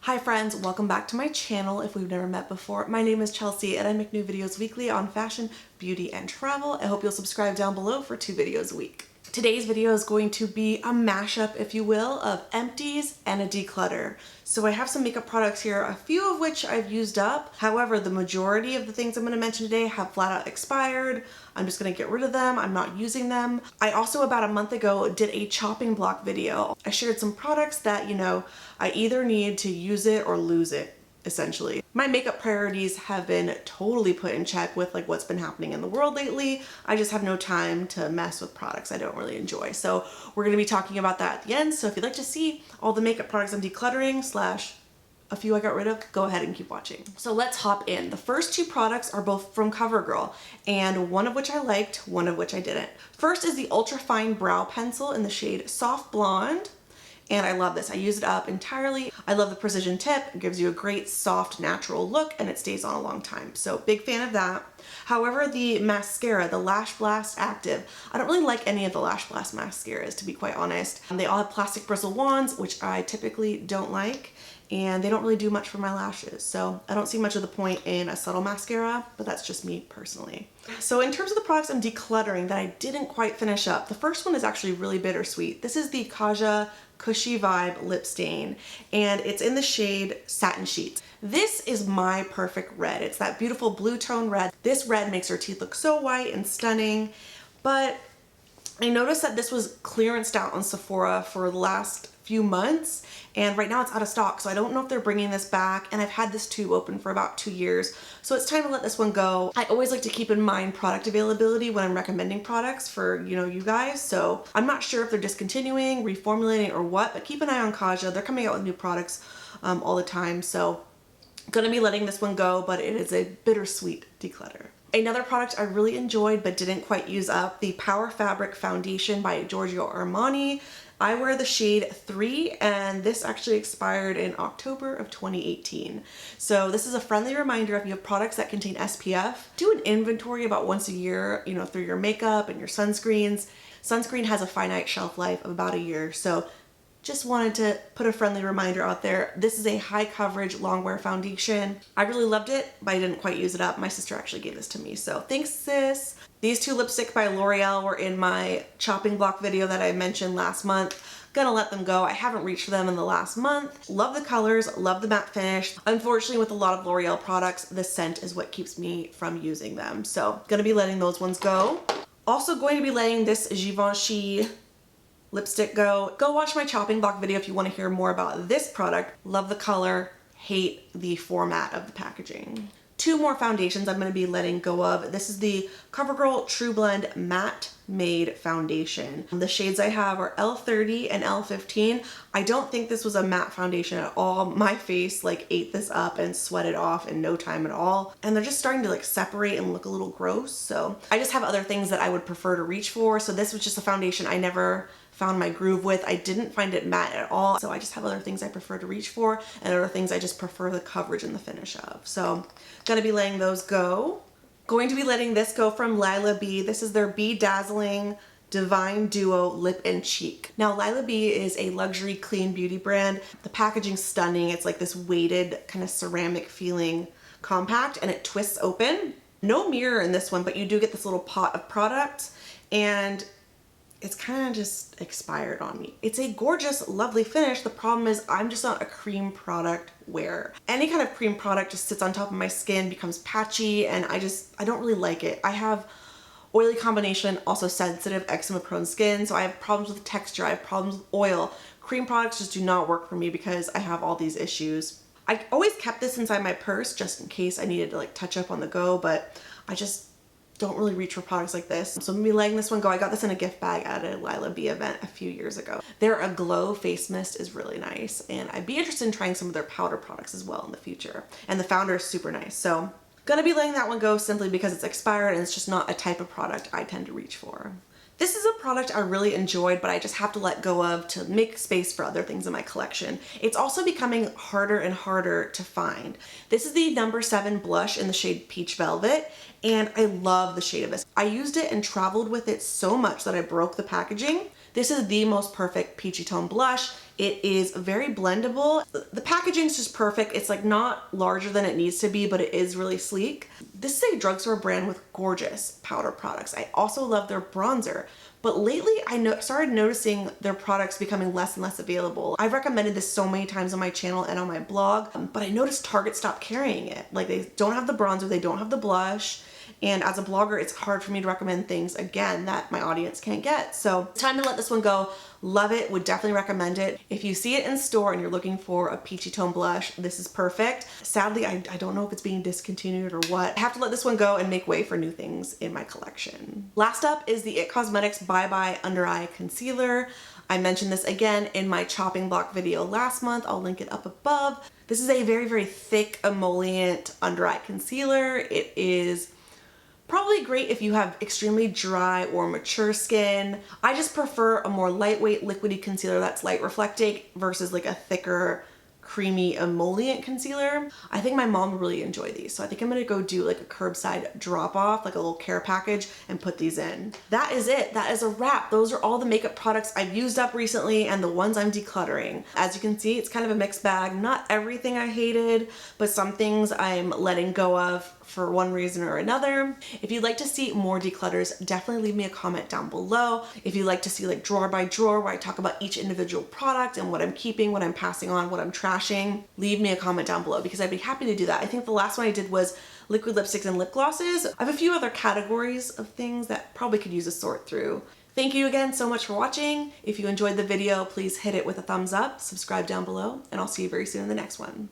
Hi friends, welcome back to my channel if we've never met before. My name is Chelsea and I make new videos weekly on fashion, beauty, and travel. I hope you'll subscribe down below for 2 videos a week. Today's video is going to be a mashup, if you will, of Empties and a Declutter. So I have some makeup products here, a few of which I've used up. However, the majority of the things I'm going to mention today have flat out expired. I'm just going to get rid of them. I'm not using them. I also, about a month ago, did a chopping block video. I shared some products that, I either need to use it or lose it, essentially. My makeup priorities have been totally put in check with what's been happening in the world lately. I just have no time to mess with products I don't really enjoy. So we're going to be talking about that at the end. So if you'd like to see all the makeup products I'm decluttering / a few I got rid of, go ahead and keep watching. So let's hop in. The first 2 products are both from Covergirl, and one of which I liked, one of which I didn't. First is the Ultra Fine Brow Pencil in the shade Soft Blonde. And I love this. I use it up entirely. I love the precision tip. It gives you a great soft natural look and it stays on a long time. So big fan of that. However, the mascara, the Lash Blast Active, I don't really like any of the Lash Blast mascaras, to be quite honest. They all have plastic bristle wands, which I typically don't like, and they don't really do much for my lashes. So I don't see much of the point in a subtle mascara, but that's just me personally. So in terms of the products I'm decluttering that I didn't quite finish up, the first one is actually really bittersweet. This is the Kaja Cushy Vibe Lip Stain, and it's in the shade Satin Sheets. This is my perfect red. It's that beautiful blue tone red. This red makes your teeth look so white and stunning, but I noticed that this was clearanced out on Sephora for the last few months, and right now it's out of stock, so I don't know if they're bringing this back, and I've had this tube open for about 2 years, so it's time to let this one go. I always like to keep in mind product availability when I'm recommending products for, you guys, so I'm not sure if they're discontinuing, reformulating, or what, but keep an eye on Kaja. They're coming out with new products all the time, so gonna be letting this one go, but it is a bittersweet declutter. Another product I really enjoyed but didn't quite use up, the Power Fabric Foundation by Giorgio Armani. I wear the shade 3, and this actually expired in October of 2018. So this is a friendly reminder, if you have products that contain SPF, do an inventory about once a year, through your makeup and your sunscreens. Sunscreen has a finite shelf life of about a year, so just wanted to put a friendly reminder out there. This is a high coverage long wear foundation. I really loved it, but I didn't quite use it up. My sister actually gave this to me, so thanks, sis. These 2 lipsticks by L'Oreal were in my chopping block video that I mentioned last month. Gonna let them go. I haven't reached for them in the last month. Love the colors, love the matte finish. Unfortunately, with a lot of L'Oreal products, the scent is what keeps me from using them. So gonna be letting those ones go. Also going to be letting this Givenchy lipstick go. Go watch my chopping block video if you want to hear more about this product. Love the color, hate the format of the packaging. 2 more foundations I'm going to be letting go of. This is the Covergirl Trublend Matte Made Foundation. The shades I have are L30 and L15. I don't think this was a matte foundation at all. My face ate this up and sweated off in no time at all. And they're just starting to separate and look a little gross. So I just have other things that I would prefer to reach for. So this was just a foundation I never found my groove with. I didn't find it matte at all. So I just have other things I prefer to reach for and other things I just prefer the coverage and the finish of. So gonna be letting those go. Going to be letting this go from Lila B. This is their Bedazzling Divine Duo Lip and Cheek. Now Lila B is a luxury clean beauty brand. The packaging's stunning. It's like this weighted kind of ceramic feeling compact, and it twists open. No mirror in this one, but you do get this little pot of product, and it's kind of just expired on me. It's a gorgeous, lovely finish. The problem is I'm just not a cream product wearer. Any kind of cream product just sits on top of my skin, becomes patchy, and I don't really like it. I have oily combination, also sensitive eczema prone skin, so I have problems with texture, I have problems with oil. Cream products just do not work for me because I have all these issues. I always kept this inside my purse just in case I needed to touch up on the go, but I just don't really reach for products like this. So I'm gonna be letting this one go. I got this in a gift bag at a Lila B event a few years ago. Their Aglow face mist is really nice, and I'd be interested in trying some of their powder products as well in the future. And the founder is super nice. So gonna be letting that one go simply because it's expired and it's just not a type of product I tend to reach for. This is a product I really enjoyed, but I just have to let go of to make space for other things in my collection. It's also becoming harder and harder to find. This is the No. 7 blush in the shade Peach Velvet, and I love the shade of this. I used it and traveled with it so much that I broke the packaging. This is the most perfect peachy tone blush. It is very blendable. The packaging is just perfect. It's like not larger than it needs to be, but it is really sleek. This is a drugstore brand with gorgeous powder products. I also love their bronzer, but lately I started noticing their products becoming less and less available. I've recommended this so many times on my channel and on my blog, but I noticed Target stopped carrying it. Like, they don't have the bronzer, they don't have the blush. And as a blogger, it's hard for me to recommend things, again, that my audience can't get. So it's time to let this one go. Love it, would definitely recommend it. If you see it in store and you're looking for a peachy tone blush, this is perfect. Sadly, I don't know if it's being discontinued or what. I have to let this one go and make way for new things in my collection. Last up is the IT Cosmetics Bye Bye Under Eye Concealer. I mentioned this again in my chopping block video last month. I'll link it up above. This is a very, very thick emollient under eye concealer. It is probably great if you have extremely dry or mature skin. I just prefer a more lightweight liquidy concealer that's light reflecting versus like a thicker creamy emollient concealer. I think my mom would really enjoy these, so I think I'm gonna go do like a curbside drop off, like a little care package, and put these in. That is it. That is a wrap. Those are all the makeup products I've used up recently and the ones I'm decluttering. As you can see, it's kind of a mixed bag. Not everything I hated, but some things I'm letting go of for one reason or another. If you'd like to see more declutters, definitely leave me a comment down below. If you'd like to see like drawer by drawer where I talk about each individual product and what I'm keeping, what I'm passing on, what I'm trashing, leave me a comment down below because I'd be happy to do that. I think the last one I did was liquid lipsticks and lip glosses. I have a few other categories of things that probably could use a sort through. Thank you again so much for watching. If you enjoyed the video, please hit it with a thumbs up, subscribe down below, and I'll see you very soon in the next one.